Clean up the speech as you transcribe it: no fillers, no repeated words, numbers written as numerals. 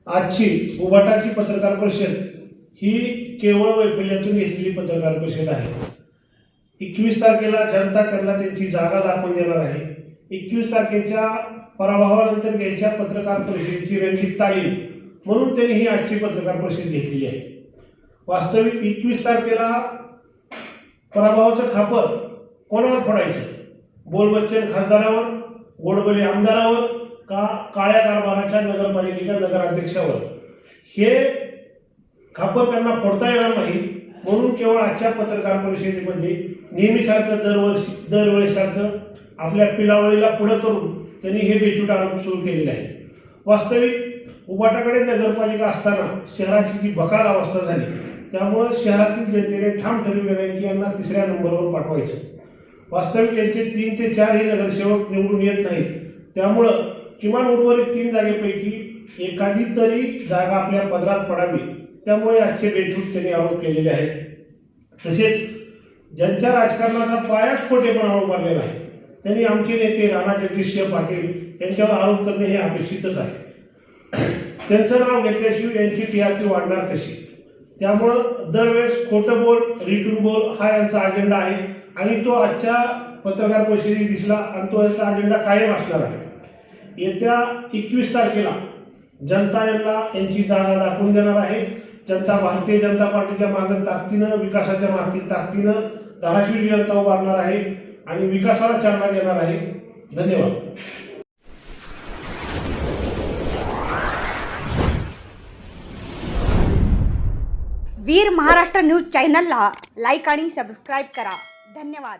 आजची उबाटाची पत्रकार परिषद ही केवळ वैफल्यातून घेतलेली पत्रकार परिषद आहे। 21 तारखेला जनता त्यांना त्यांची जागा दाखवून देणार आहे। 21 तारखेच्या पराभवानंतर घ्यायच्या पत्रकार परिषदेची रणनीती तालीम म्हणून त्यांनी ही आजची पत्रकार परिषद घेतलेली आहे। वास्तविक 21 तारखेला पराभवाचं खापर कोणावर फोडायचं? बोलबच्चन खासदारावर, गोडबोले आमदारावर का काळ्या कारभाराच्या नगरपालिकेच्या नगराध्यक्षावर? हे खापर त्यांना फोडता येणार नाही म्हणून केवळ आजच्या पत्रकार परिषदेमध्ये नेहमीसारखं दरवेळेसारखं आपल्या पिलावळीला पुढं करून त्यांनी हे बेछूट आरोप सुरू केलेले आहे। वास्तविक उबाटाकडे नगरपालिका असताना शहराची जी बकाल अवस्था झाली त्यामुळे शहरातील जनतेने ठाम ठरविले आहे की यांना तिसऱ्या नंबरवर पाठवायचं। वास्तविक यांचे 3 ते 4 हे नगरसेवक निवडून येत नाहीत, त्यामुळं किमान उर्वरित 3 जागेपैकी एखादी तरी जागा आपल्या पदरात पडावी, त्यामुळे आजचे बेछूट त्यांनी आरोप केलेले आहेत। तसेच ज्यांच्या राजकारणाचा पायाच खोटेपणा उभारलेला आहे त्यांनी आमचे नेते राणा जगदीशसिंह पाटील यांच्यावर आरोप करणे हे अपेक्षितच आहे। त्यांचं नाव घेतल्याशिवाय यांची टीआरपी वाढणार कशी? त्यामुळं दरवेळेस खोटं बोल, रिटून बोल हा यांचा अजेंडा आहे आणि तो आजच्या पत्रकार परिषदेत दिसला आणि तो यांचा अजेंडा कायम असणार आहे। येत्या 21 तारखेला जनता यांची जागा दाखवून देणार आहे। जनता भारतीय जनता पार्टीच्या मागे ताकदीनं, विकासाच्या मागे ताकदीनं धाराशिव जनता उभारणार आहे आणि विकासाला चालना देणार आहे। धन्यवाद। वीर महाराष्ट्र न्यूज चॅनलला लाईक आणि सबस्क्राईब करा। धन्यवाद।